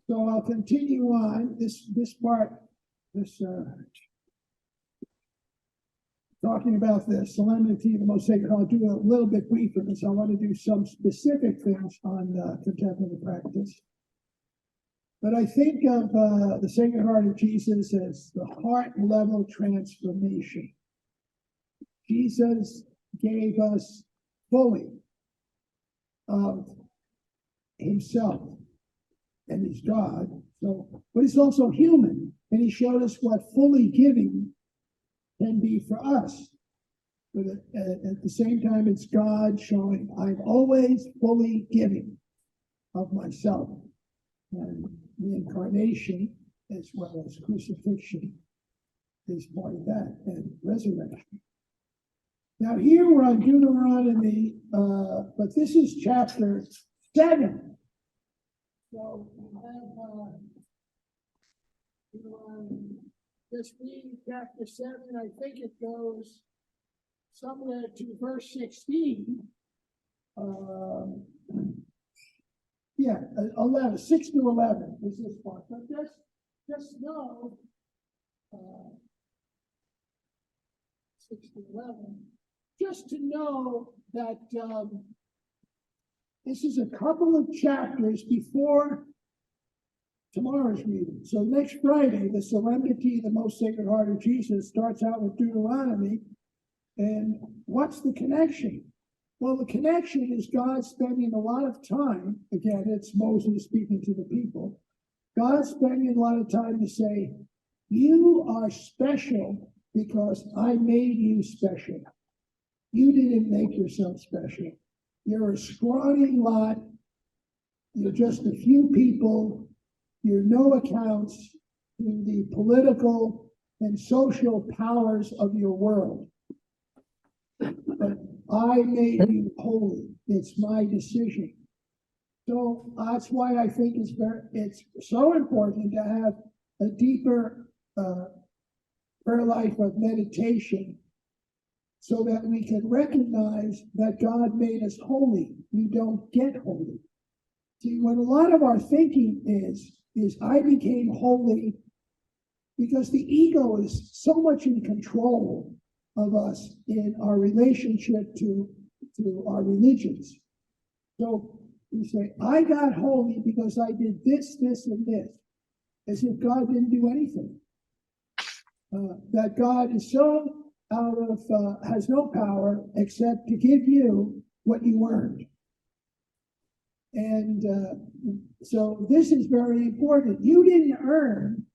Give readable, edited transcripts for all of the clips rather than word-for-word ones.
So I'll continue on this part, talking about the solemnity of the most sacred. I'll do a little bit briefer because I want to do some specific things on contemplative practice. But I think of the Sacred Heart of Jesus as the heart level transformation. Jesus gave us fully of himself, and he's God. So, but he's also human, and he showed us what fully giving can be for us. But at the same time, it's God showing I'm always fully giving of myself. And the incarnation, as well as crucifixion, is part of that, and resurrection. Now here we're on Deuteronomy, but this is chapter 7. So we have just reading chapter 7. I think it goes somewhere to verse 16. 11, 6 to 11 is this part. But just know, 6 to 11, just to know that this is a couple of chapters before tomorrow's reading. So next Friday, the Solemnity of the Most Sacred Heart of Jesus starts out with Deuteronomy. And what's the connection? Well, the connection is God spending a lot of time, again, it's Moses speaking to the people, God spending a lot of time to say, you are special because I made you special. You didn't make yourself special. You're a scrawny lot. You're just a few people. You're no accounts in the political and social powers of your world. But I made you holy. It's my decision. So that's why I think it's so important to have a deeper prayer life of meditation, so that we can recognize that God made us holy. You don't get holy. See, what a lot of our thinking is I became holy because the ego is so much in control of us in our relationship to our religions. So we say, I got holy because I did this, this, and this, as if God didn't do anything. That God is so has no power except to give you what you earned. And so this is very important. You didn't earn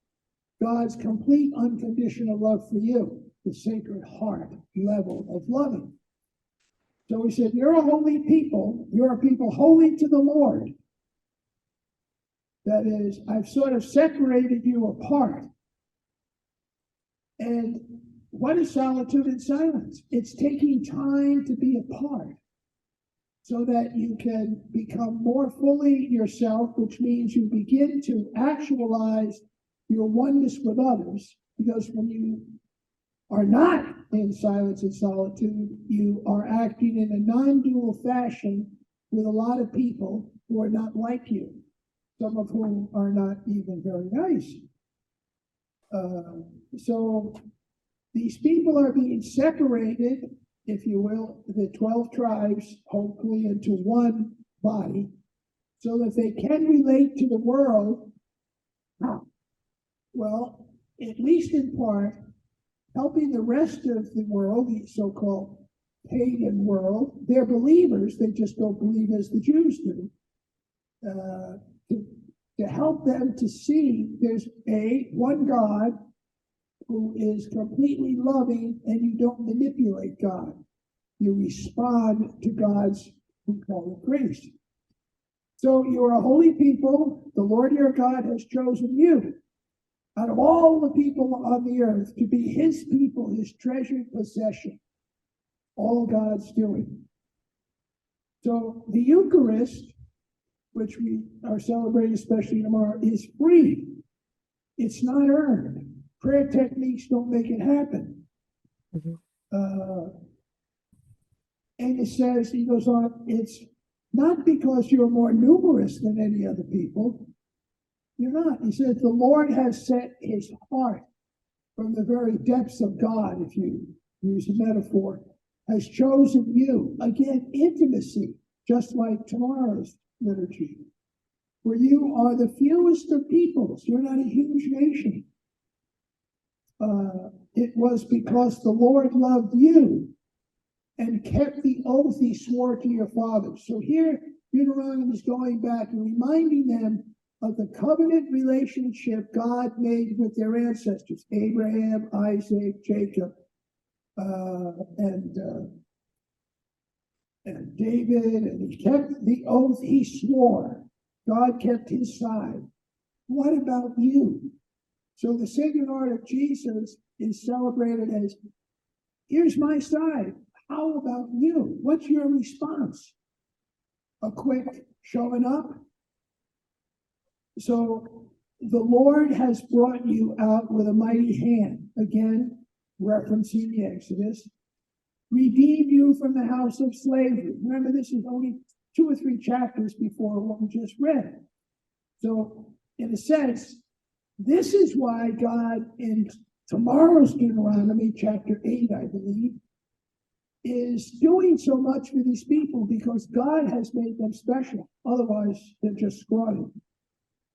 God's complete unconditional love for you, the Sacred Heart level of loving. So he said, you're a holy people. You're a people holy to the Lord. That is, I've sort of separated you apart. And what is solitude and silence? It's taking time to be apart so that you can become more fully yourself, which means you begin to actualize your oneness with others. Because when you are not in silence and solitude, you are acting in a non-dual fashion with a lot of people who are not like you, some of whom are not even very nice. So these people are being separated, if you will, the 12 tribes, hopefully into one body, so that they can relate to the world. Well, at least in part, helping the rest of the world, the so-called pagan world. They're believers, they just don't believe as the Jews do. To help them to see there's one God who is completely loving, and you don't manipulate God. You respond to God's, we call it, grace. So you're a holy people. The Lord your God has chosen you out of all the people on the earth to be his people, his treasured possession. All God's doing. So the Eucharist, which we are celebrating especially tomorrow, is free. It's not earned. Prayer techniques don't make it happen. Mm-hmm. And it says, he goes on, it's not because you're more numerous than any other people. You're not. He says, the Lord has set his heart from the very depths of God, if you use a metaphor, has chosen you. Again, intimacy, just like tomorrow's liturgy, where you are the fewest of peoples. You're not a huge nation. It was because the Lord loved you and kept the oath he swore to your fathers. So here, Deuteronomy is going back and reminding them of the covenant relationship God made with their ancestors, Abraham, Isaac, Jacob, and David, and he kept the oath he swore. God kept his side. What about you? So the Sacred Heart of Jesus is celebrated as, here's my side. How about you? What's your response? A quick showing up? So the Lord has brought you out with a mighty hand, again, referencing the Exodus, redeemed you from the house of slavery. Remember, this is only 2 or 3 chapters before what we just read. So, in a sense, this is why God, in tomorrow's Deuteronomy, chapter 8, I believe, is doing so much for these people, because God has made them special. Otherwise, they're just squatting.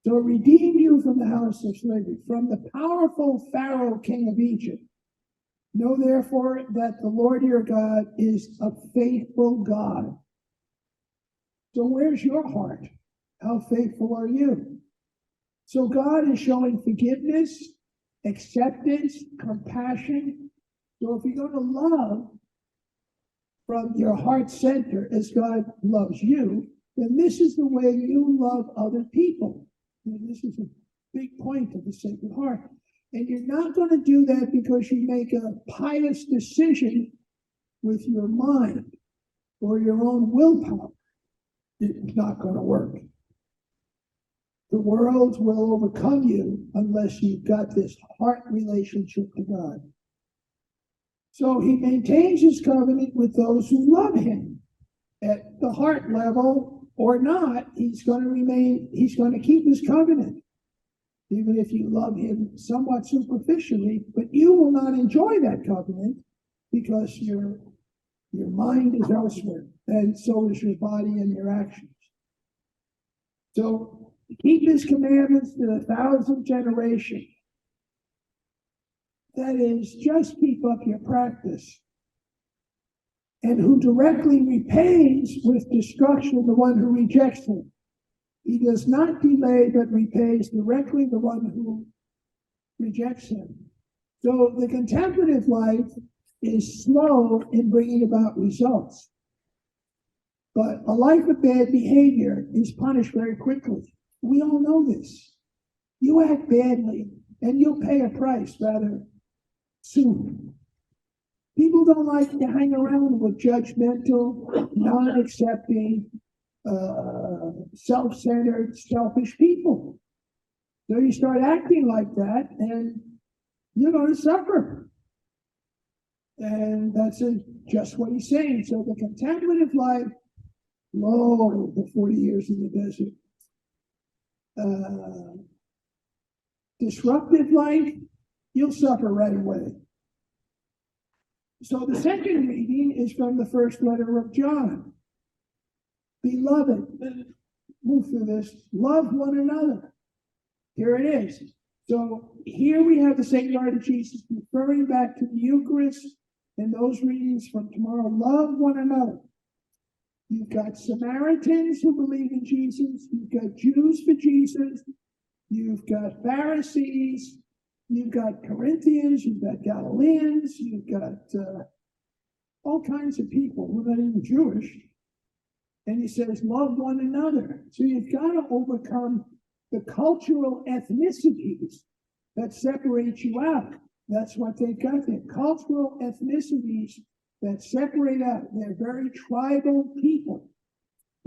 So redeemed you from the house of slavery, from the powerful Pharaoh, king of Egypt. Know therefore that the Lord your God is a faithful God. So where's your heart? How faithful are you? So God is showing forgiveness, acceptance, compassion. So if you're going to love from your heart center as God loves you, then this is the way you love other people. And this is a big point of the Sacred Heart. And you're not going to do that because you make a pious decision with your mind or your own willpower. It's not going to work. The world will overcome you unless you've got this heart relationship to God. So he maintains his covenant with those who love him at the heart level or not. He's going to keep his covenant, even if you love him somewhat superficially, but you will not enjoy that covenant because your mind is elsewhere, and so is your body and your actions. So keep his commandments to 1,000 generations. That is, just keep up your practice. And who directly repays with destruction the one who rejects him. He does not delay, but repays directly the one who rejects him. So the contemplative life is slow in bringing about results. But a life of bad behavior is punished very quickly. We all know this. You act badly, and you'll pay a price rather soon. People don't like to hang around with judgmental, non-accepting, self-centered, selfish people. So you start acting like that, and you're going to suffer. And that's just what he's saying. So the contemplative life, the 40 years in the desert. Disruptive life, you'll suffer right away. So the second reading is from the first letter of John. Beloved, move through this, love one another. Here it is. So here we have the Sacred Heart of Jesus referring back to the Eucharist and those readings from tomorrow. Love one another. You've got Samaritans who believe in Jesus. You've got Jews for Jesus. You've got Pharisees. You've got Corinthians. You've got Galileans. You've got all kinds of people who are not even Jewish. And he says, love one another. So you've got to overcome the cultural ethnicities that separate you out. That's what they've got there. Cultural ethnicities that separate out. They're very tribal people.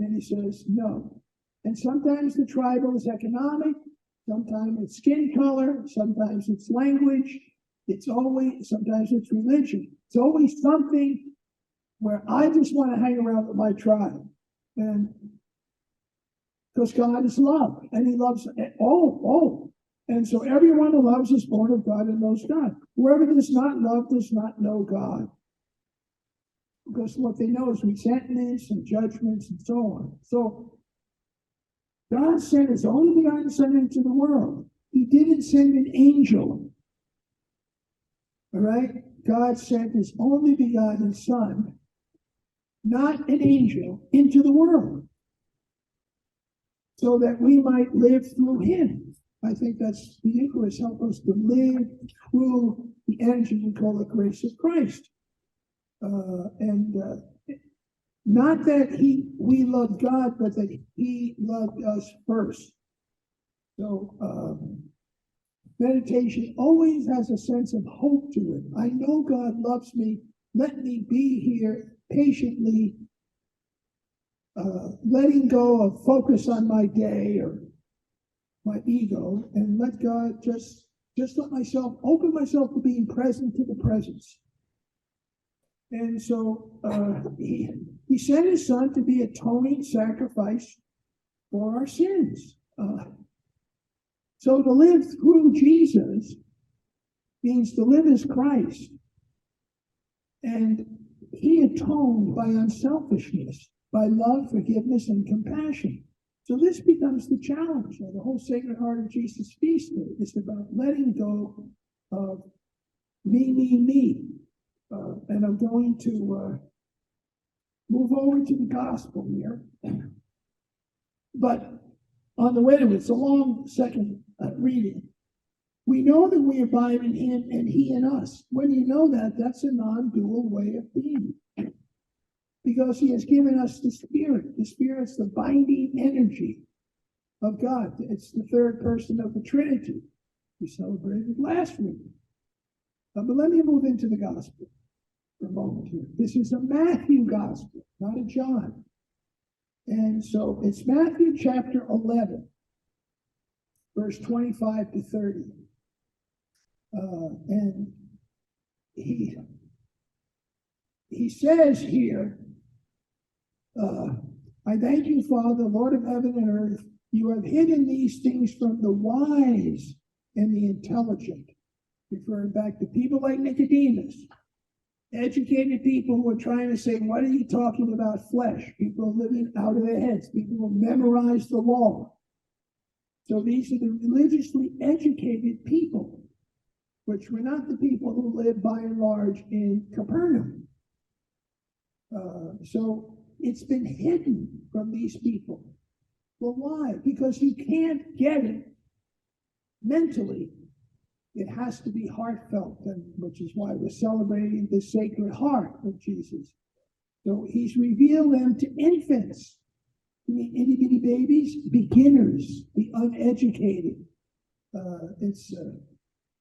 And he says, no. And sometimes the tribal is economic. Sometimes it's skin color. Sometimes it's language. Sometimes it's religion. It's always something where I just want to hang around with my tribe. And because God is love, and he loves all. And so everyone who loves is born of God and knows God. Whoever does not love does not know God. Because what they know is resentments and judgments and so on. So God sent his only begotten Son into the world. He didn't send an angel. All right? God sent his only begotten Son, not an angel, into the world, so that we might live through him. I think that's the Eucharist, help us to live through the energy we call the grace of Christ. Not that we loved God, but that he loved us first. So meditation always has a sense of hope to it. I know God loves me. Let me be here patiently, letting go of focus on my day or my ego, and let God just let myself open myself to being present to the presence. And so he sent his Son to be atoning sacrifice for our sins. So to live through Jesus means to live as Christ. And he atoned by unselfishness, by love, forgiveness, and compassion. So this becomes the challenge. The whole Sacred Heart of Jesus feast is about letting go of me. And I'm going to move over to the gospel here. But on the way to it, it's a long second reading. We know that we abide in him and he in us. When you know that, that's a non-dual way of being. Because he has given us the Spirit. The Spirit's the binding energy of God. It's the third person of the Trinity. We celebrated last week. But let me move into the gospel for a moment here. This is a Matthew gospel, not a John. And so it's Matthew chapter 11, verse 25 to 30. And he says here, I thank you, Father, Lord of heaven and earth. You have hidden these things from the wise and the intelligent, referring back to people like Nicodemus, educated people who are trying to say, what are you talking about flesh? People living out of their heads. People who memorize the law. So these are the religiously educated people, which were not the people who lived by and large in Capernaum. So it's been hidden from these people. Well, why? Because you can't get it mentally. It has to be heartfelt, which is why we're celebrating the Sacred Heart of Jesus. So he's revealed them to infants, itty bitty babies, beginners, the uneducated. It's a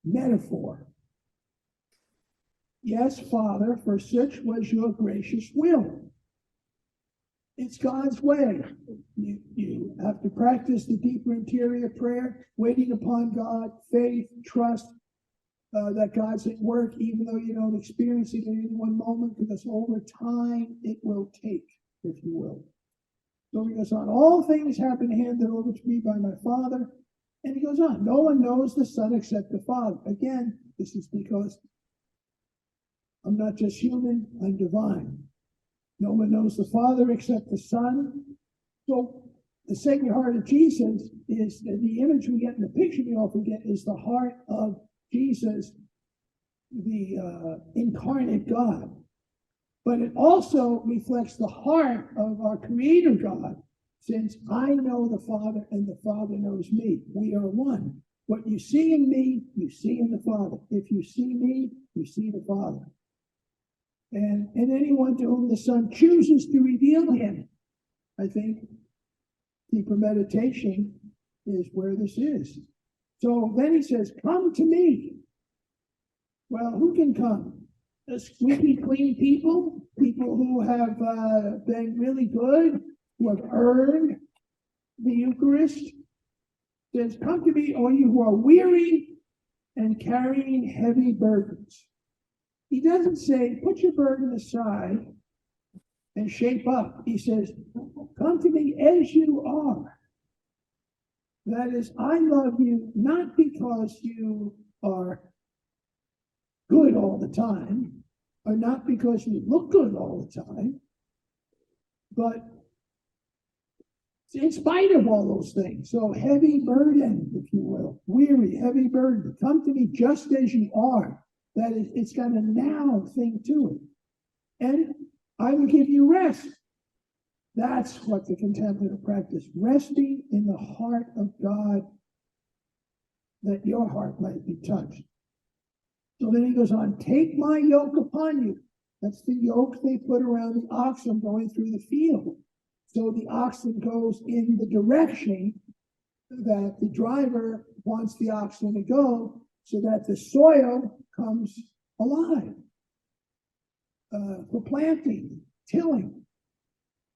metaphor. Yes, Father, for such was your gracious will. It's God's way. You have to practice the deeper interior prayer, waiting upon God, faith, trust that God's at work, even though you don't experience it in one moment, because over time it will take, if you will. So he goes on, all things have been handed over to me by my Father. And he goes on, no one knows the Son except the Father. Again, this is because I'm not just human, I'm divine. No one knows the Father except the Son. So the Sacred Heart of Jesus is the image we get in the picture we often get is the heart of Jesus, the incarnate God. But it also reflects the heart of our Creator God, since I know the Father and the Father knows me. We are one. What you see in me, you see in the Father. If you see me, you see the Father. And anyone to whom the Son chooses to reveal him, I think deeper meditation is where this is. So then he says, come to me. Well, who can come? The squeaky clean people who have been really good, who have earned the Eucharist. It says, come to me, all you who are weary and carrying heavy burdens. He doesn't say, put your burden aside and shape up. He says, come to me as you are. That is, I love you not because you are good all the time, or not because you look good all the time, but in spite of all those things. So heavy burden, if you will, weary, heavy burden, come to me just as you are. That is, it's got a now thing to it. And I will give you rest. That's what the contemplative practice, resting in the heart of God, that your heart might be touched. So then he goes on, take my yoke upon you. That's the yoke they put around the oxen going through the field. So the oxen goes in the direction that the driver wants the oxen to go, so that the soil comes alive for planting, tilling.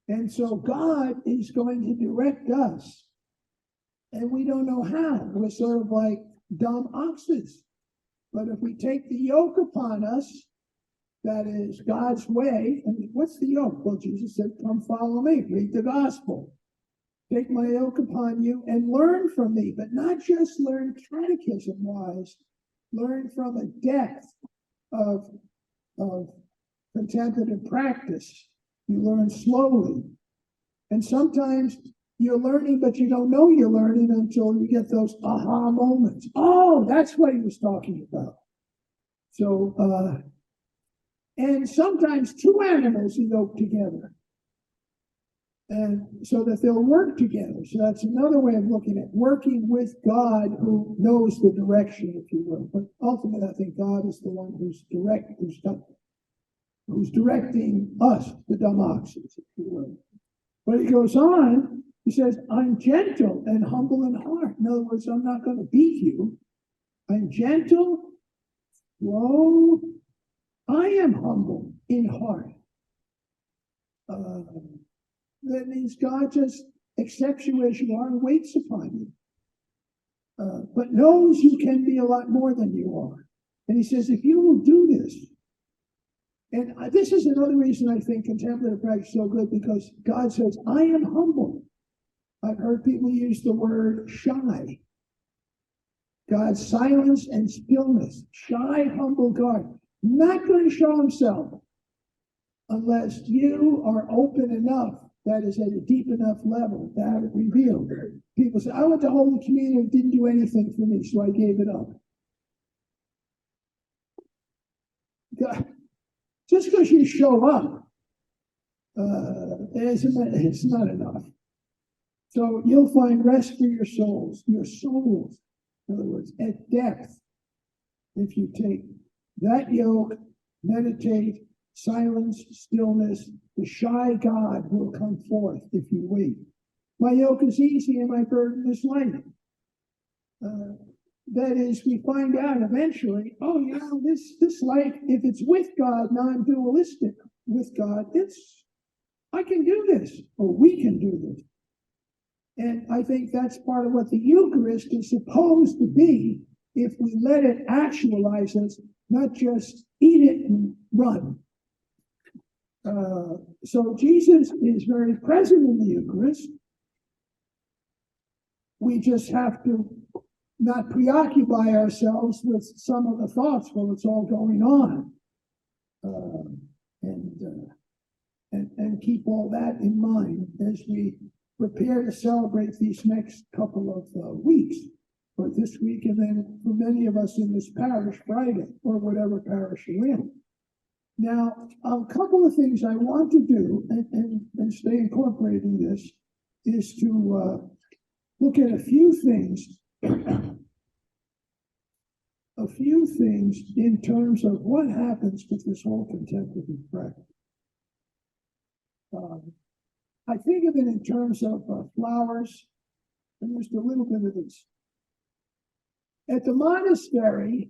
And so God is going to direct us, and we don't know how. We're sort of like dumb oxes. But if we take the yoke upon us, that is God's way. And what's the yoke? Well, Jesus said, come follow me, read the gospel. Take my yoke upon you and learn from me, but not just learn catechism-wise, learn from a depth of contemplative practice. You learn slowly. And sometimes you're learning, but you don't know you're learning until you get those aha moments. Oh, that's what he was talking about. So, and sometimes two animals are yoked together, and so that they'll work together. So that's another way of looking at working with God, who knows the direction, if you will. But ultimately, I think God is the one who's directing us, the dumb oxes, if you will. But he goes on, he says, I'm gentle and humble in heart. In other words, I'm not going to beat you. I'm gentle, slow. I am humble in heart. That means God just accepts you as you are and waits upon you. But knows you can be a lot more than you are. And he says, if you will do this, and this is another reason I think contemplative practice is so good, because God says, I am humble. I've heard people use the word shy. God's silence and stillness. Shy, humble God. Not going to show himself unless you are open enough, that is at a deep enough level, to have it revealed. People say, I went to Holy Communion, it didn't do anything for me, so I gave it up. God, just because you show up, it's not enough. So you'll find rest for your souls, in other words, at depth, if you take that yoke, meditate, silence, stillness, the shy God will come forth if you wait. My yoke is easy and my burden is light. That is, we find out eventually, oh, you know, this life, if it's with God, non-dualistic with God, I can do this, or we can do this. And I think that's part of what the Eucharist is supposed to be, if we let it actualize us, not just eat it and run. So Jesus is very present in the Eucharist. We just have to not preoccupy ourselves with some of the thoughts while it's all going on, and keep all that in mind as we prepare to celebrate these next couple of weeks, or this week, and then for many of us in this parish, Friday, or whatever parish you're in. Now, a couple of things I want to do, and stay incorporating this, is to look at a few things in terms of what happens with this whole contemplative practice. I think of it in terms of flowers, and just a little bit of this. At the monastery,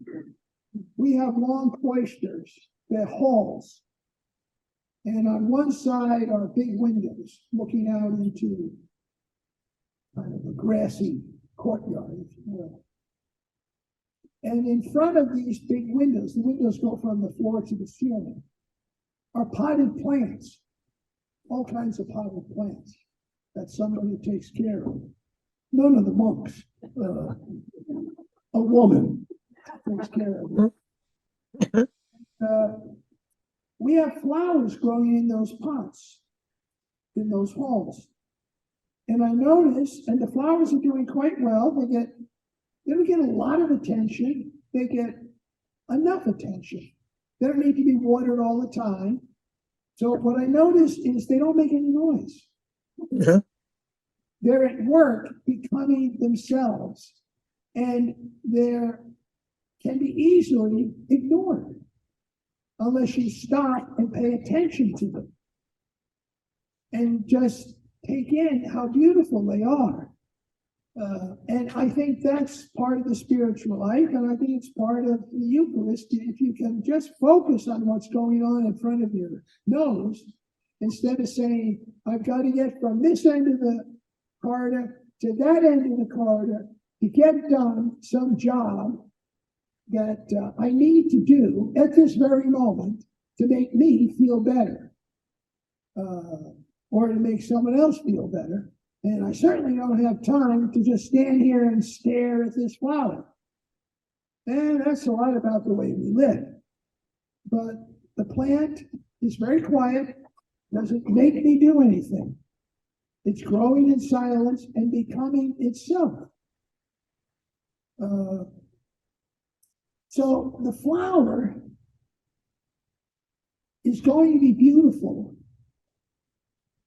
we have long cloisters. They're halls. And on one side are big windows looking out into kind of a grassy courtyard, if you will. And in front of these big windows, the windows go from the floor to the ceiling, are potted plants, all kinds of potted plants that somebody takes care of. none of the monks. A woman takes care of it. We have flowers growing in those pots, in those halls. And I notice, and the flowers are doing quite well. They don't get a lot of attention. They get enough attention. They don't need to be watered all the time. So what I notice is they don't make any noise. Yeah. They're at work becoming themselves, and they can be easily ignored unless you stop and pay attention to them and just take in how beautiful they are. And I think that's part of the spiritual life, and I think it's part of the Eucharist. If you can just focus on what's going on in front of your nose, instead of saying, I've got to get from this end of the corridor to that end of the corridor to get done some job that I need to do at this very moment to make me feel better, or to make someone else feel better. And I certainly don't have time to just stand here and stare at this flower. And that's a lot about the way we live. But the plant is very quiet, doesn't make me do anything. It's growing in silence and becoming itself. So the flower is going to be beautiful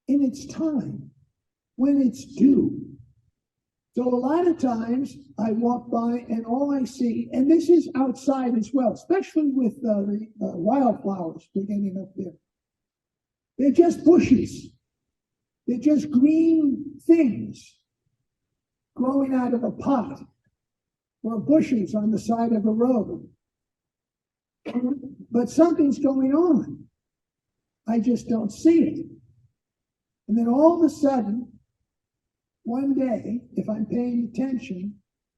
in its time, when it's due. So a lot of times I walk by and all I see, and this is outside as well, especially with the wildflowers beginning up there. They're just bushes. They're just green things growing out of a pot or bushes on the side of a road. But something's going on. I just don't see it. And then all of a sudden, one day, if I'm paying attention,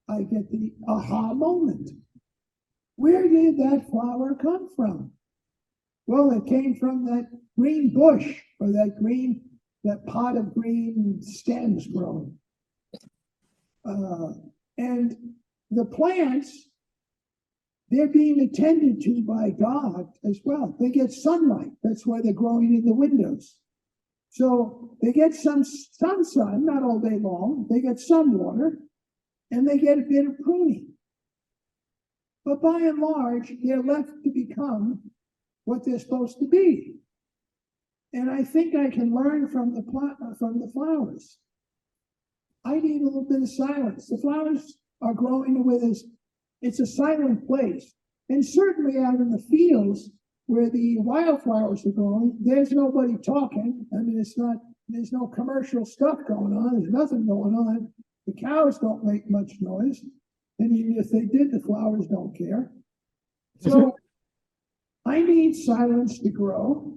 I get the aha moment. Where did that flower come from? Well, it came from that green bush or that pot of green stems growing. And the plants, they're being attended to by God as well. They get sunlight. That's why they're growing in the windows. So they get some sun, not all day long. They get some water, and they get a bit of pruning. But by and large, they're left to become what they're supposed to be. And I think I can learn from the flowers. I need a little bit of silence. The flowers are growing with us. It's a silent place. And certainly out in the fields where the wildflowers are growing, there's nobody talking. I mean, there's no commercial stuff going on. There's nothing going on. The cows don't make much noise. And even if they did, the flowers don't care. So I need silence to grow.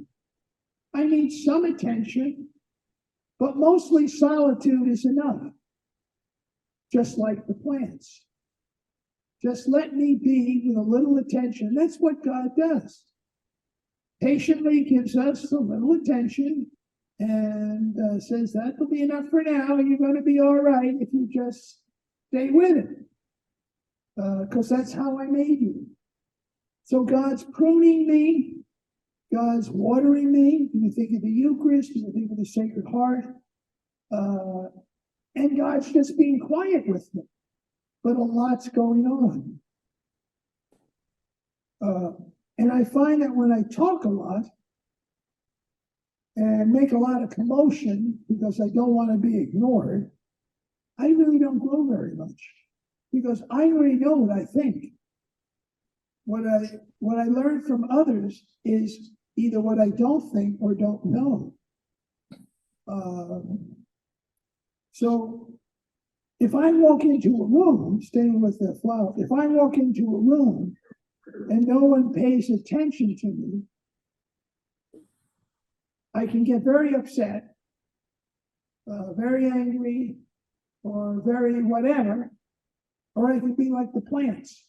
I need some attention, but mostly solitude is enough. Just like the plants. Just let me be with a little attention. That's what God does. Patiently gives us a little attention and says that'll be enough for now. You're going to be all right if you just stay with it. Because that's how I made you. So God's pruning me. God's watering me. You think of the Eucharist, you think of the Sacred Heart. And God's just being quiet with me. But a lot's going on. And I find that when I talk a lot and make a lot of commotion because I don't want to be ignored, I really don't grow very much because I already know what I think. What I learn from others is either what I don't think or don't know. So if I walk into a room, staying with the flower, if I walk into a room and no one pays attention to me, I can get very upset, very angry, or very whatever, or I can be like the plants.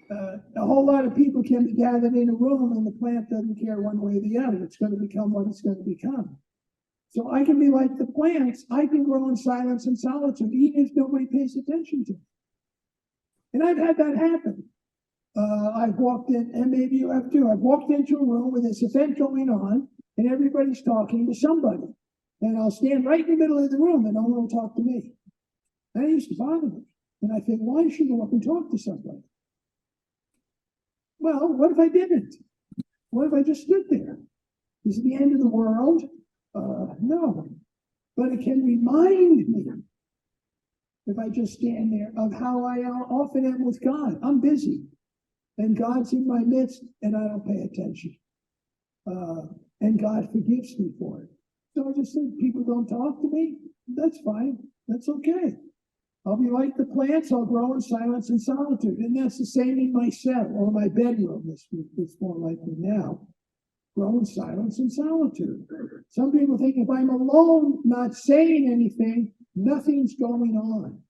A whole lot of people can be gathered in a room and the plant doesn't care one way or the other. It's going to become what it's going to become. So I can be like the plants. I can grow in silence and solitude, even if nobody pays attention to me. And I've had that happen. I've walked in, and maybe you have too. I've walked into a room with this event going on, and everybody's talking to somebody. And I'll stand right in the middle of the room, and no one will talk to me. That used to bother me. And I think, why should I go up and talk to somebody? Well, what if I didn't? What if I just stood there? Is it the end of the world? No. But it can remind me, if I just stand there, of how I often am with God. I'm busy, and God's in my midst, and I don't pay attention. And God forgives me for it. So I just said, people don't talk to me. That's fine. That's okay. I'll be like the plants. I'll grow in silence and solitude. And that's the same in my cell or my bedroom. It's more likely now. Grow in silence and solitude. Some people think if I'm alone, not saying anything, nothing's going on.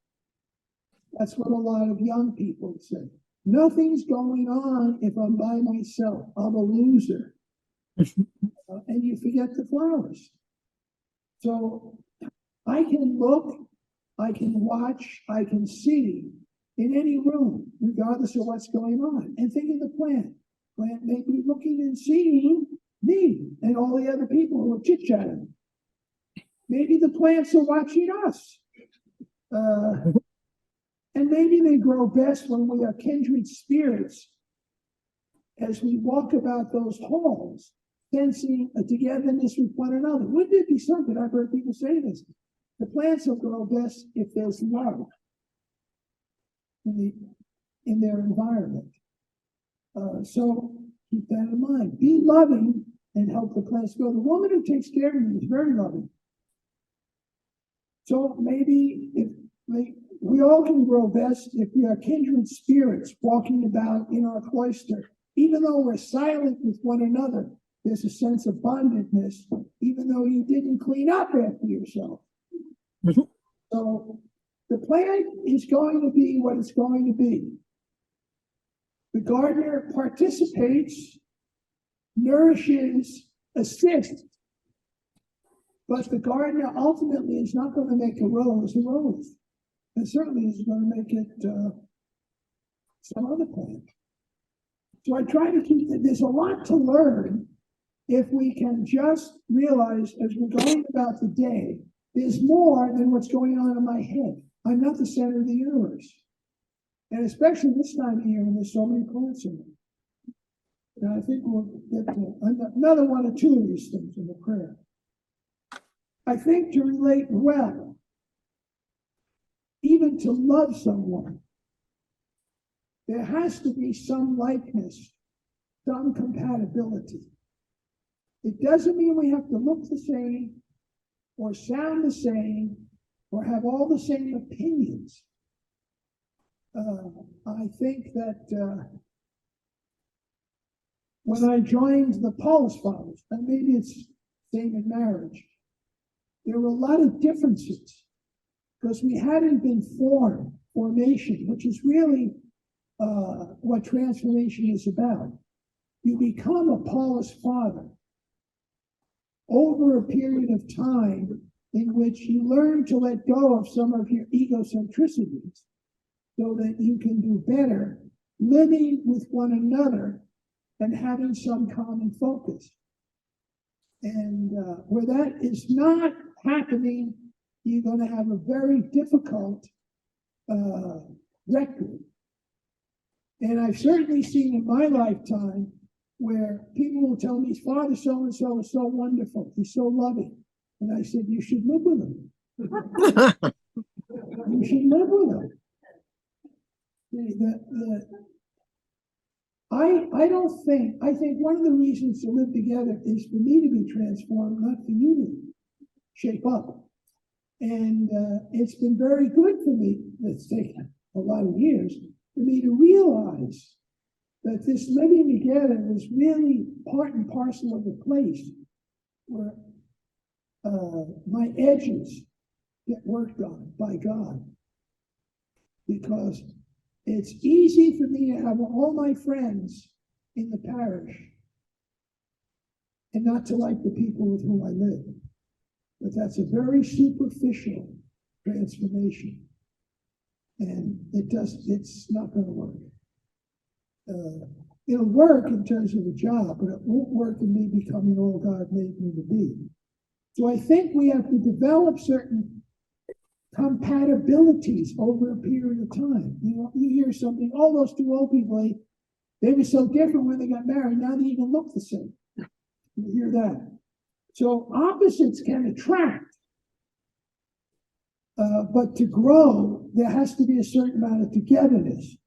That's what a lot of young people say. Nothing's going on if I'm by myself. I'm a loser. And you forget the flowers. So I can look, I can watch, I can see in any room, regardless of what's going on. And think of the plant. Plant may be looking and seeing me and all the other people who are chit-chatting. Maybe the plants are watching us. And maybe they grow best when we are kindred spirits as we walk about those halls, sensing a togetherness with one another. Wouldn't it be something? I've heard people say this. The plants will grow best if there's love in their environment. So keep that in mind. Be loving and help the plants grow. The woman who takes care of you is very loving. So maybe we all can grow best if we are kindred spirits walking about in our cloister. Even though we're silent with one another, there's a sense of bondedness, even though you didn't clean up after yourself. Mm-hmm. So the plant is going to be what it's going to be. The gardener participates, nourishes, assists, but the gardener ultimately is not going to make a rose, and certainly is going to make it some other plant. So I try to keep that. There's a lot to learn if we can just realize as we're going about the day, there's more than what's going on in my head. I'm not the center of the universe. And especially this time of year when there's so many plants in it. And I think we'll get to another one or two of these things in the prayer. I think to relate well, even to love someone, there has to be some likeness, some compatibility. It doesn't mean we have to look the same or sound the same or have all the same opinions. I think that when I joined the Paulist Fathers, and maybe it's same in marriage, there were a lot of differences because we hadn't been formation, which is really what transformation is about. You become a Paulist Father over a period of time in which you learn to let go of some of your egocentricities so that you can do better living with one another and having some common focus. And where that is not happening, you're going to have a very difficult record. And I've certainly seen in my lifetime where people will tell me, Father so-and-so is so wonderful, he's so loving. And I said, you should live with him. You should live with him. I think one of the reasons to live together is for me to be transformed, not for you to shape up. And it's been very good for me, it's taken a lot of years, for me to realize that this living together was really part and parcel of the place where my edges get worked on by God. Because it's easy for me to have all my friends in the parish and not to like the people with whom I live. But that's a very superficial transformation. And it's not going to work. It'll work in terms of the job, but it won't work in me becoming all God made me to be. So I think we have to develop certain compatibilities over a period of time. You know, you hear something, oh, those two old people, they were so different when they got married, now they even look the same. You hear that. So opposites can attract. But to grow, there has to be a certain amount of togetherness.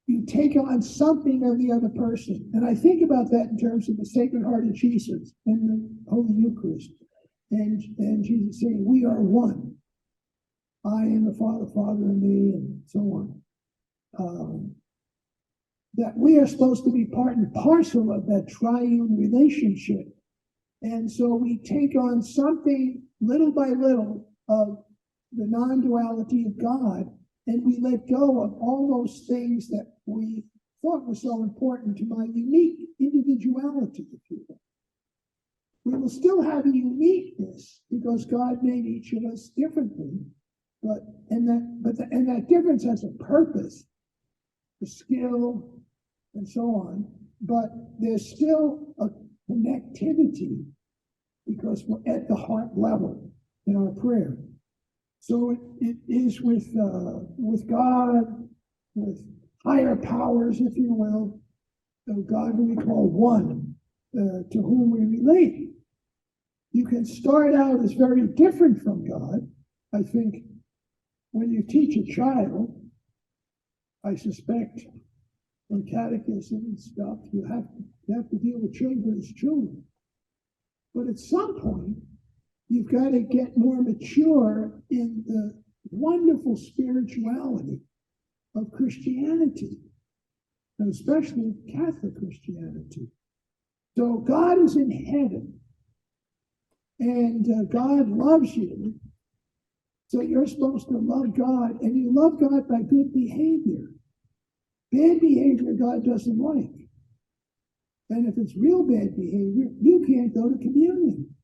You take on something of the other person. And I think about that in terms of the Sacred Heart of Jesus and the Holy Eucharist. And Jesus saying, we are one. I and the Father, Father and me, and so on. That we are supposed to be part and parcel of that triune relationship. And so we take on something little by little of the non-duality of God, and we let go of all those things that we thought were so important to my unique individuality, if you will. We will still have a uniqueness because God made each of us differently, and that difference has a purpose, a skill, and so on. But there's still a connectivity because we're at the heart level in our prayer. So it is with God, with higher powers, if you will, God who we call one, to whom we relate. You can start out as very different from God. I think when you teach a child, I suspect on catechism and stuff, you have to deal with children as children. But at some point, you've got to get more mature in the wonderful spirituality of Christianity, and especially Catholic Christianity. So God is in heaven, and God loves you. So you're supposed to love God, and you love God by good behavior. Bad behavior God doesn't like. And if it's real bad behavior, you can't go to communion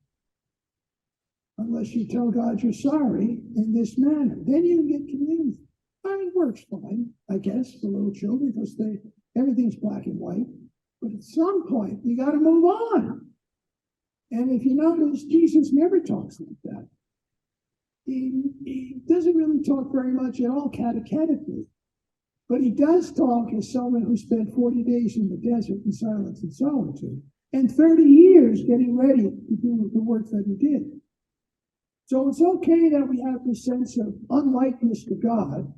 unless you tell God you're sorry in this manner. Then you can get communion. It works fine, I guess, for little children because everything's black and white. But at some point, you got to move on. And if you notice, Jesus never talks like that. He doesn't really talk very much at all catechetically. But he does talk as someone who spent 40 days in the desert in silence and solitude, and 30 years getting ready to do the work that he did. So it's okay that we have this sense of unlikeness to God,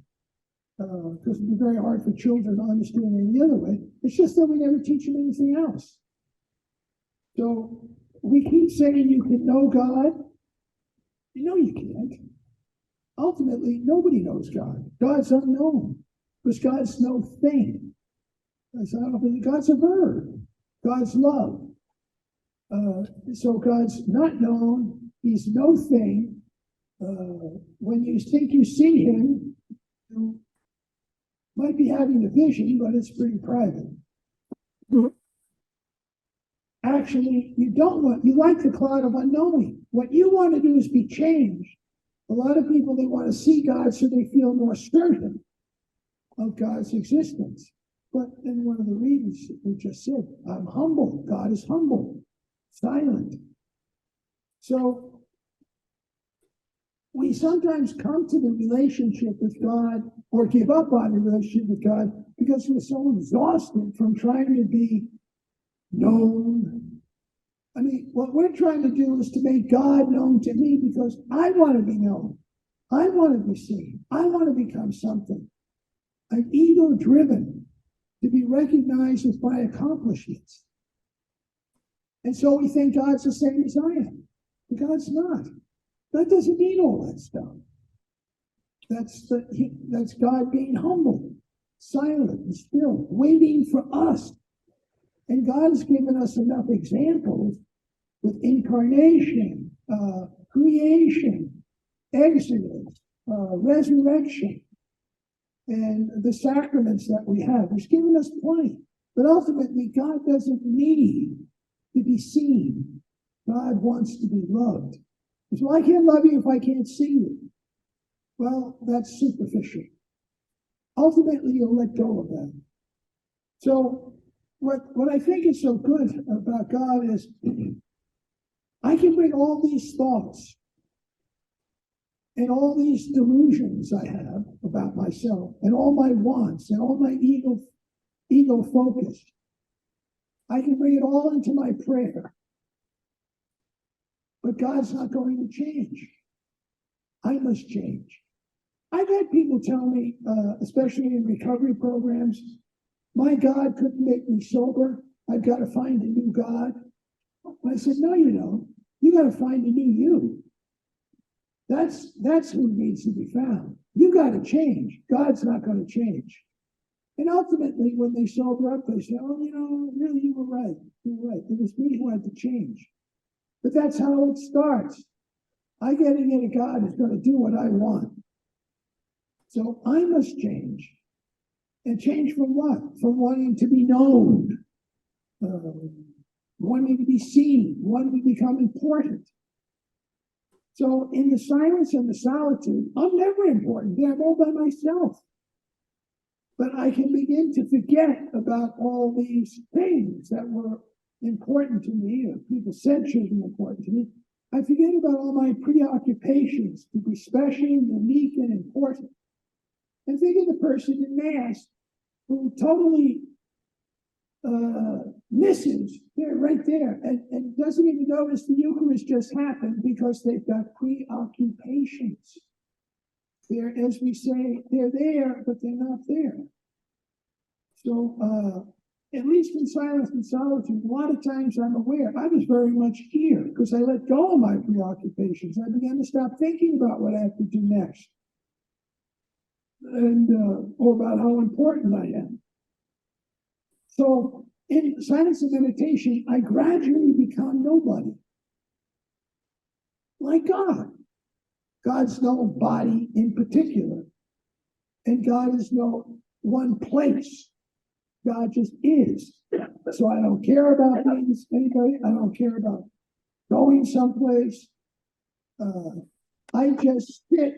because it'd be very hard for children to understand it any other way. It's just that we never teach them anything else. So we keep saying you can know God. You know you can't. Ultimately, nobody knows God. God's unknown. Because God's no thing. God's a verb. God's love. So God's not known. He's no thing. When you think you see him, you might be having a vision, but it's pretty private. Actually, you like the cloud of unknowing. What you want to do is be changed. A lot of people, they want to see God so they feel more certain of God's existence. But in one of the readings we just said, I'm humble. God is humble, silent. So we sometimes come to the relationship with God or give up on the relationship with God because we're so exhausted from trying to be known. I mean, what we're trying to do is to make God known to me because I want to be known. I want to be seen. I want to become something. I'm ego-driven to be recognized as my accomplishments. And so we think God's the same as I am. But God's not. God doesn't need all that stuff. That's God being humble, silent, and still, waiting for us. And God has given us enough examples with incarnation, creation, exodus, resurrection, and the sacraments that we have. He's given us plenty. But ultimately, God doesn't need to be seen. God wants to be loved. So I can't love you if I can't see you. Well, that's superficial. Ultimately, you'll let go of that. So what I think is so good about God is I can bring all these thoughts and all these delusions I have about myself and all my wants and all my ego focus. I can bring it all into my prayer. But God's not going to change. I must change. I've had people tell me, especially in recovery programs, my God couldn't make me sober. I've got to find a new God. I said, no, you don't. You got to find a new you. That's who needs to be found. You got to change. God's not going to change. And ultimately, when they sober up, they say, oh, really, you were right. You were right. It was me who had to change. But that's how it starts. I get a God who's going to do what I want. So I must change. And change from what? From wanting to be known, wanting to be seen, wanting to become important. So in the silence and the solitude, I'm never important. I'm all by myself. But I can begin to forget about all these things that were important to me, or people said should be important to me. I forget about all my preoccupations to be special, unique, and important. And think of the person in Mass who totally misses, they're right there, and doesn't even notice the Eucharist just happened because they've got preoccupations. They're, as we say, they're there, but they're not there. So, at least in silence and solitude, a lot of times I'm aware I was very much here because I let go of my preoccupations. I began to stop thinking about what I have to do next, and or about how important I am. So in silence and meditation, I gradually become nobody. Like God. God's no body in particular. And God is no one place. God just is. So I don't care about things, anybody. I don't care about going someplace. I just sit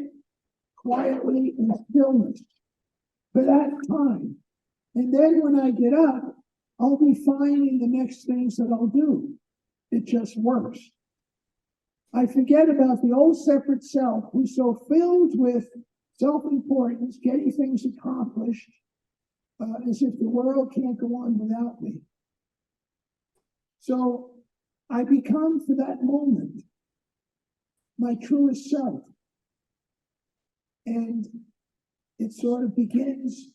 quietly in stillness for that time. And then when I get up, I'll be finding the next things that I'll do. It just works. I forget about the old separate self who's so filled with self-importance, getting things accomplished, as if the world can't go on without me. So I become, for that moment, my truest self. And it sort of begins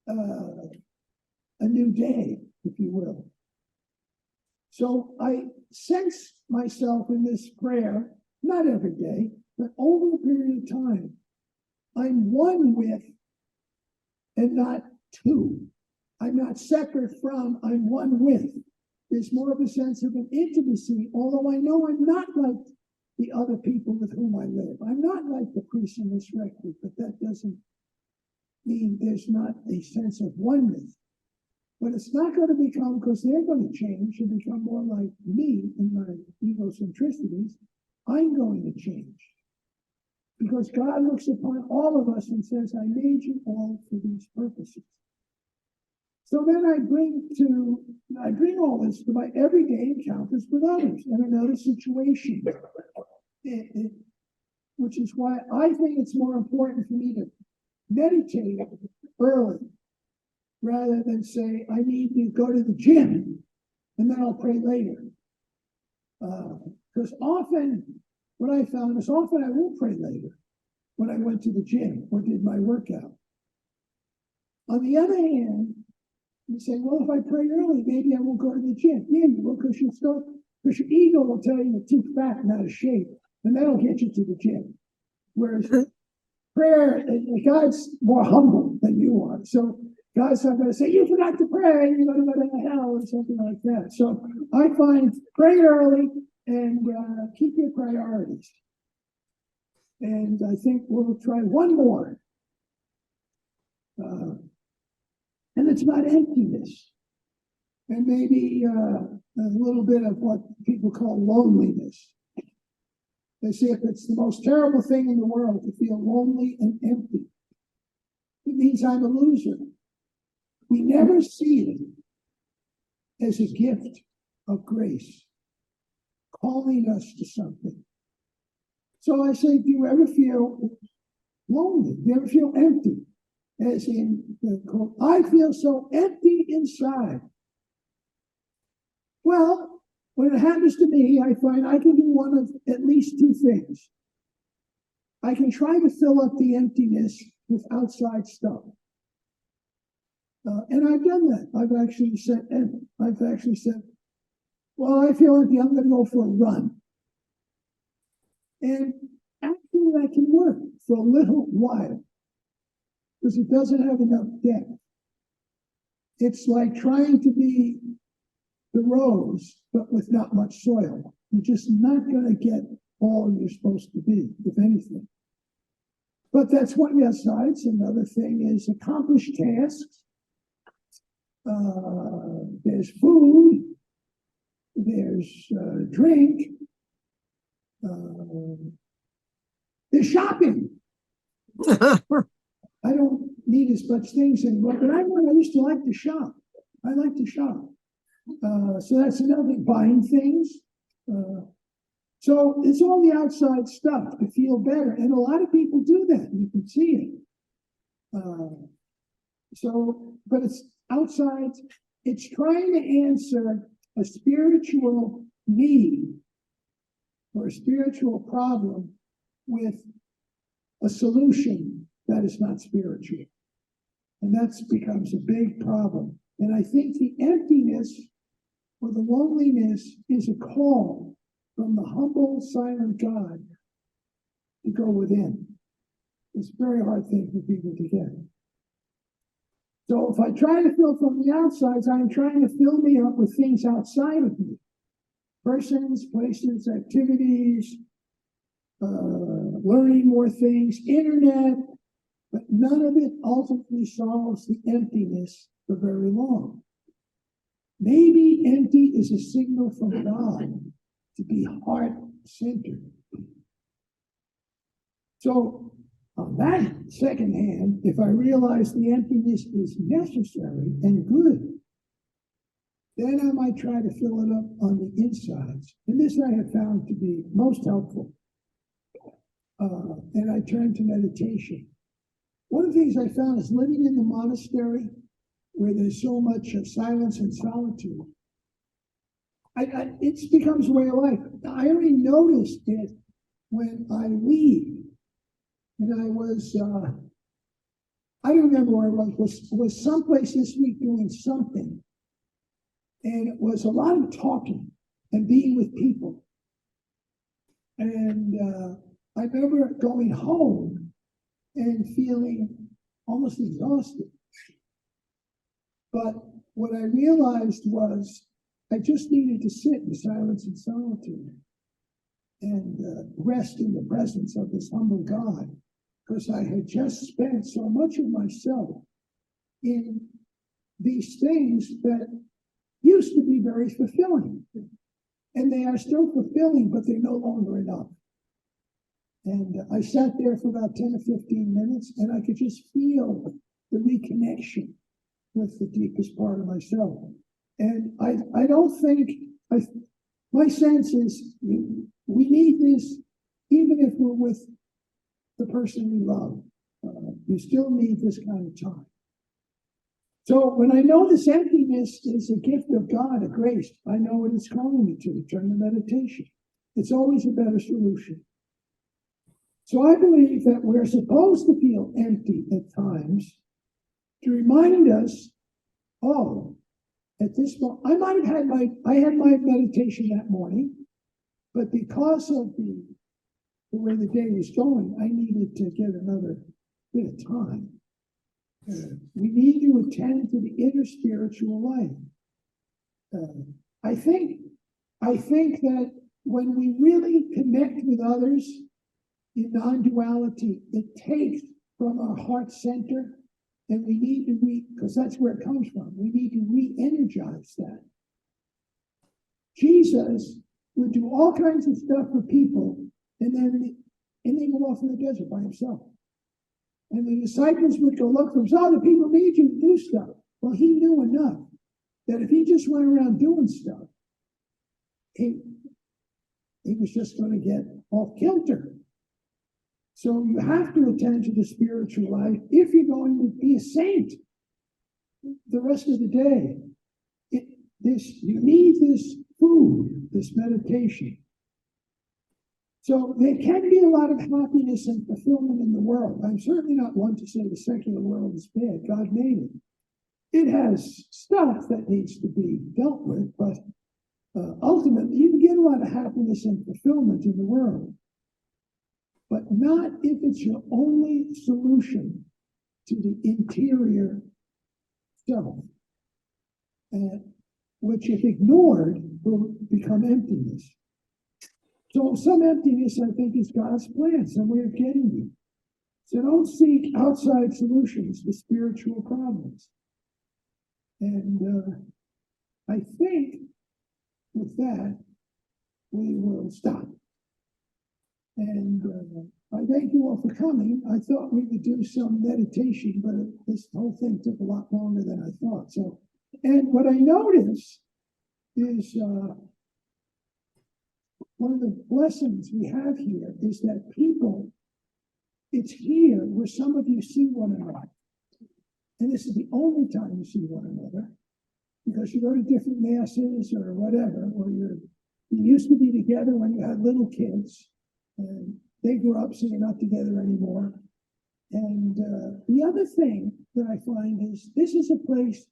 a new day, if you will. So I sense myself in this prayer, not every day, but over a period of time. I'm one with and not two. I'm not separate from, I'm one with. There's more of a sense of an intimacy, although I know I'm not like the other people with whom I live. I'm not like the priest in this rectory, but that doesn't mean there's not a sense of oneness. But it's not going to become, because they're going to change and become more like me in my egocentricities, I'm going to change. Because God looks upon all of us and says, I made you all for these purposes. So then I bring all this to my everyday encounters with others in another situation. Which is why I think it's more important for me to meditate early rather than say, I need to go to the gym and then I'll pray later. Because often, what I found is often I will pray later when I went to the gym or did my workout. On the other hand, you say, well, if I pray early, maybe I won't go to the gym. Yeah, you will, because your ego will tell you you're too fat and out of shape, and that'll get you to the gym. Whereas prayer, God's more humble than you are. So God's not going to say, you forgot to pray, you're going to go to hell or something like that. So I find pray early and keep your priorities. And I think we'll try one more. And it's about emptiness. And maybe a little bit of what people call loneliness. They say if it's the most terrible thing in the world to feel lonely and empty, it means I'm a loser. We never see it as a gift of grace, calling us to something. So I say, do you ever feel lonely? Do you ever feel empty? As in the quote, I feel so empty inside. Well, when it happens to me, I find I can do one of at least two things. I can try to fill up the emptiness with outside stuff. And I've done that. I've actually said, well, I feel empty, I'm going to go for a run. And actually that can work for a little while because it doesn't have enough depth. It's like trying to be the rose, but with not much soil. You're just not going to get all you're supposed to be, if anything. But that's one of the sides. Another thing is accomplished tasks. There's food. There's drink. There's shopping. I don't need as much things anymore, but I used to like to shop. I like to shop. So that's another thing, buying things. So it's all the outside stuff to feel better. And a lot of people do that. You can see it. But it's outside. It's trying to answer a spiritual need or a spiritual problem with a solution that is not spiritual. And that becomes a big problem. And I think the emptiness or the loneliness is a call from the humble, silent God to go within. It's a very hard thing for people to get. So if I try to fill from the outside, I'm trying to fill me up with things outside of me. Persons, places, activities, learning more things, internet, but none of it ultimately solves the emptiness for very long. Maybe empty is a signal from God to be heart-centered. So on that second hand, if I realize the emptiness is necessary and good, then I might try to fill it up on the insides. And this I have found to be most helpful. And I turn to meditation. One of the things I found is living in the monastery where there's so much silence and solitude. It becomes a way of life. I already noticed it when I leave. And I don't remember where I was someplace this week doing something. And it was a lot of talking and being with people. And I remember going home and feeling almost exhausted. But what I realized was I just needed to sit in silence and solitude and rest in the presence of this humble God, because I had just spent so much of myself in these things that used to be very fulfilling. And they are still fulfilling, but they're no longer enough. And I sat there for about 10 or 15 minutes, and I could just feel the reconnection with the deepest part of myself. And I don't think, my sense is we need this, even if we're with the person we love. You still need this kind of time. So when I know this emptiness is a gift of God, a grace, I know what it's calling me to, turn to meditation. It's always a better solution. So I believe that we're supposed to feel empty at times to remind us, oh, at this moment, I had my meditation that morning, but because of the way the day was going, I needed to get another bit of time. We need to attend to the inner spiritual life. I think that when we really connect with others in non-duality, it takes from our heart center, and we need to because that's where it comes from. We need to re-energize that. Jesus would do all kinds of stuff for people, and then go off in the desert by himself. And the disciples would go look for him. So the people need you to do stuff. Well, he knew enough that if he just went around doing stuff, he was just going to get off kilter. So you have to attend to the spiritual life if you're going to be a saint the rest of the day. You need this food, this meditation. So there can be a lot of happiness and fulfillment in the world. I'm certainly not one to say the secular world is bad. God made it. It has stuff that needs to be dealt with, but ultimately you can get a lot of happiness and fulfillment in the world, but not if it's your only solution to the interior self, which if ignored will become emptiness. So some emptiness, I think, is God's plan, some way of getting you. So don't seek outside solutions to spiritual problems. And I think with that, we will stop. And I thank you all for coming. I thought we would do some meditation, but this whole thing took a lot longer than I thought. So, and what I noticed is one of the blessings we have here is that people, it's here where some of you see one another. And this is the only time you see one another, because you go to different masses or whatever, or you used to be together when you had little kids, and they grew up so you're not together anymore. And the other thing that I find is this is a place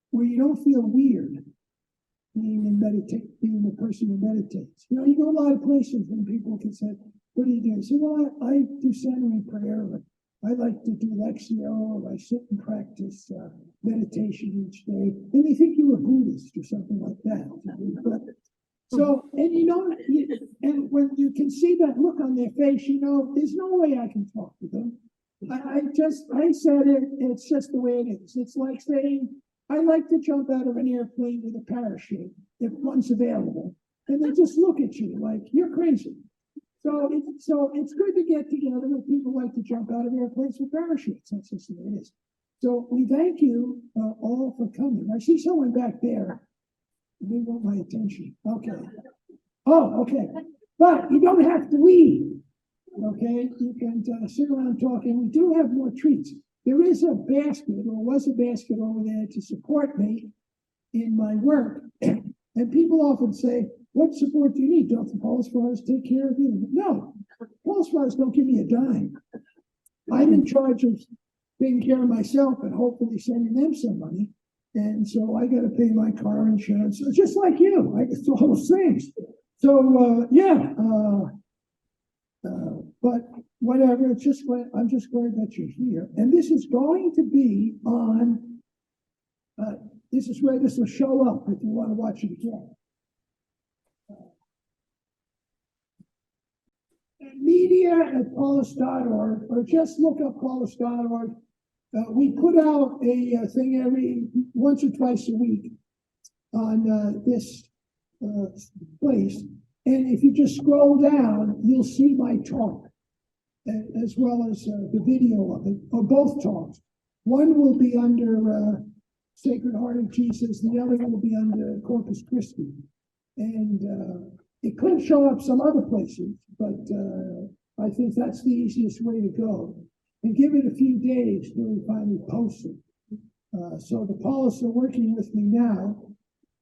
where you don't feel weird being a person who meditates. You know, you go a lot of places and people can say, what do you do? I say, well, I do centering prayer, or I like to do Lectio, or I sit and practice meditation each day. And they think you're a Buddhist or something like that. But, so, and you know, and when you can see that look on their face, you know, there's no way I can talk to them. I said it, it's just the way it is. It's like saying, I like to jump out of an airplane with a parachute if one's available. And they just look at you like, you're crazy. So it's good to get together with people who like to jump out of airplanes with parachutes. That's just the way it is. So we thank you all for coming. I see someone back there. They want my attention. Okay. Oh, okay. But you don't have to leave. Okay. You can sit around talking. We do have more treats. There is a basket, or was a basket over there to support me in my work. And people often say, what support do you need? Don't the Paulist Fathers take care of you? No, Paulist Fathers don't give me a dime. I'm in charge of taking care of myself and hopefully sending them some money. And so I got to pay my car insurance, just like you. I get all those things. So, but whatever, it's just glad, I'm just glad that you're here. And this is going to be on, this is where this will show up if you want to watch it again. Media at Paulist.org, or just look up Paulist.org. We put out a thing once or twice a week on this place. And if you just scroll down, you'll see my talk, as well as the video of it, or both talks. One will be under Sacred Heart of Jesus, the other one will be under Corpus Christi. And it could show up some other places, but I think that's the easiest way to go. And give it a few days till we finally post it. So the Paulists are working with me now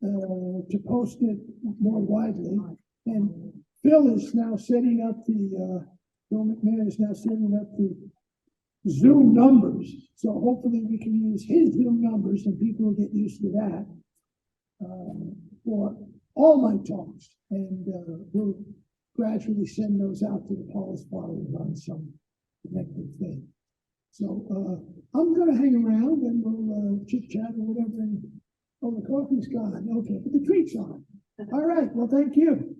to post it more widely. And Phil is now setting up Phil McMahon is now setting up the Zoom numbers. So hopefully we can use his Zoom numbers and people will get used to that for all my talks. And we'll gradually send those out to the Paulist Fathers on some connected thing. So I'm going to hang around and we'll chit chat or whatever. And, oh, the coffee's gone. Okay, but the treat's on. All right. Well, thank you.